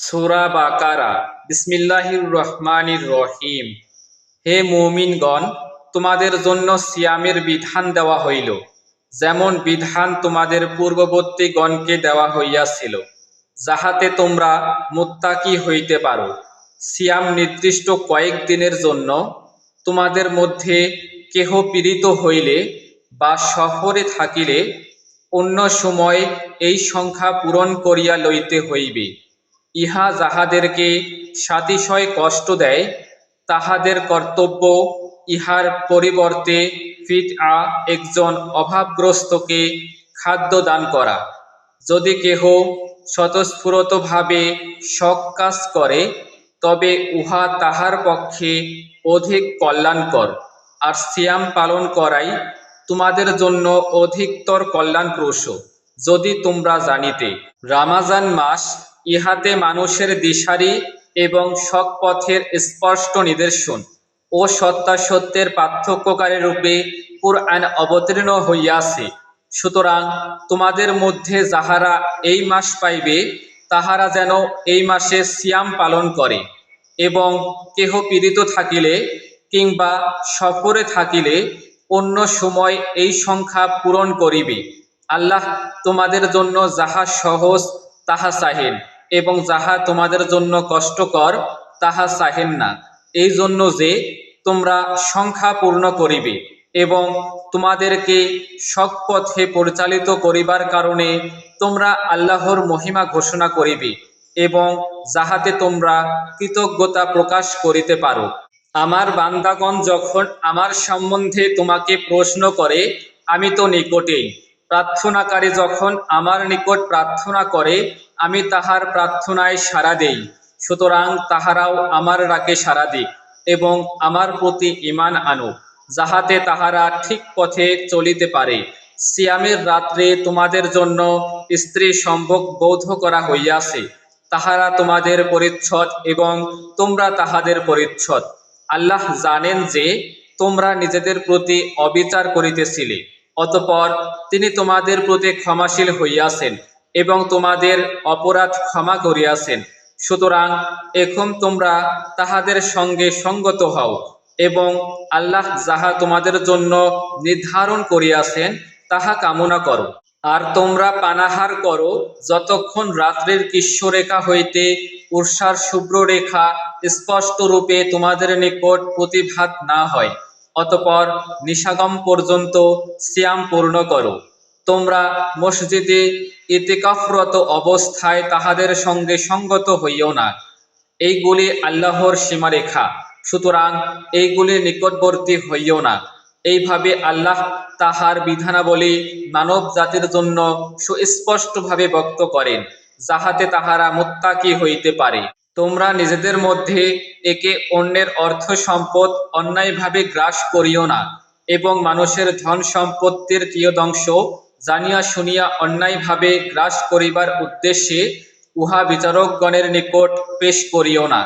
সূরা বাকারা। বিসমিল্লাহির রহমানির রহিম। হে মুমিনগণ, তোমাদের জন্য সিয়ামের বিধান দেওয়া হইল, যেমন বিধান তোমাদের পূর্ববর্তীগণকে দেওয়া হইয়াছিল, যাহাতে তোমরা মুত্তাকি হইতে পারো। সিয়াম নির্দিষ্ট কয়েক দিনের জন্য। তোমাদের মধ্যে কেহ পীড়িত হইলে বা সফরে থাকিলে অন্য সময় এই সংখ্যা পূরণ করিয়া লইতে হইবে। ইহা যাহাদেরকে সাতিশয় কষ্ট দেয়, তাহাদের কর্তব্য ইহার পরিবর্তে ফিতআ, একজন অভাবগ্রস্তকে খাদ্য দান করা। যদি কেহ স্বতঃস্ফূর্তভাবে সৎ কাজ করে, তবে উহা তাহার পক্ষে অধিক কল্যাণকর, আর সিয়াম পালন করাই তোমাদের জন্য অধিকতর কল্যাণপ্রসূ, যদি তোমরা জানিতে। রামাজান মাস, ইহাতে মানুষের দিশারি এবং সৎ পথের স্পষ্ট নিদর্শন ও সত্যাসত্যের পার্থক্যকারী রূপে কুরআন অবতীর্ণ হইয়াছে। সুতরাং তোমাদের মধ্যে যাহারা এই মাস পাইবে, তাহারা যেন এই মাসে সিয়াম পালন করে, এবং কেহ পীড়িত থাকিলে কিংবা সফরে থাকিলে অন্য সময় এই সংখ্যা পূরণ করিবে। আল্লাহ তোমাদের জন্য যাহা সহজ তাহা চাহেন, এবং যাহা তোমাদের জন্য কষ্টকর তাহা চাহেন না, এই জন্য যে তোমরা সংখ্যা পূর্ণ করিবে এবং তোমাদেরকে সৎ পথে পরিচালিত করিবার কারণে তোমরা আল্লাহর মহিমা ঘোষণা করিবে, এবং যাহাতে তোমরা কৃতজ্ঞতা প্রকাশ করিতে পারো। আমার বান্দাগণ যখন আমার সম্বন্ধে তোমাকে প্রশ্ন করে, আমি তো নিকটেই। প্রার্থনাকারী যখন আমার নিকট প্রার্থনা করে, আমি তাহার প্রার্থনায় সাড়া দেই। সুতরাং তাহারাও আমার ডাকে সাড়া দিক এবং আমার প্রতি ঈমান আনুক, যাহাতে তাহারা ঠিক পথে চলিতে পারে। সিয়ামের রাত্রে তোমাদের জন্য স্ত্রী সম্ভোগ বৌদ্ধ করা হইয়াছে। তাহারা তোমাদের পরিচ্ছদ এবং তোমরা তাহাদের পরিচ্ছদ। আল্লাহ জানেন যে তোমরা নিজেদের প্রতি অবিচার করিতেছিলে, অতঃপর তিনি তোমাদের প্রতি ক্ষমাশীল হইয়াছেন এবং তোমাদের অপরাধ ক্ষমা করিয়াছেন। সুতরাং এখন তোমরা তাহাদের সঙ্গে সঙ্গত হও এবং আল্লাহ যাহা তোমাদের জন্য নির্ধারণ করিয়াছেন তাহা কামনা করো। আর তোমরা পানাহার করো যতক্ষণ রাত্রের কৃষ্ণরেখা হইতে ঊর্ষার শুভ্র রেখা স্পষ্ট রূপে তোমাদের নিকট প্রতিভাত না হয়, অতঃপর নিশাগম পর্যন্ত সিয়াম পূর্ণ করো। তোমরা মসজিদে ইতিকাফরত অবস্থায় তাহাদের সঙ্গে সঙ্গত হইও না। এইগুলি আল্লাহর সীমারেখা, সুতরাং এইগুলির নিকটবর্তী হইও না। এইভাবে আল্লাহ তাহার বিধানাবলী মানব জাতির জন্য সুস্পষ্টভাবে ব্যক্ত করেন, যাহাতে তাহারা মুত্তাকি হইতে পারে। তোমরা নিজেদের মধ্যে একে অন্যের অর্থ সম্পদ অন্যায়ভাবে গ্রাস করিও না, এবং মানুষের ধন সম্পত্তির কিয়দংশ জানিয়া শুনিয়া অন্যায়ভাবে গ্রাস করিবার উদ্দেশ্যে উহা বিচারকগণের নিকট পেশ করিও না।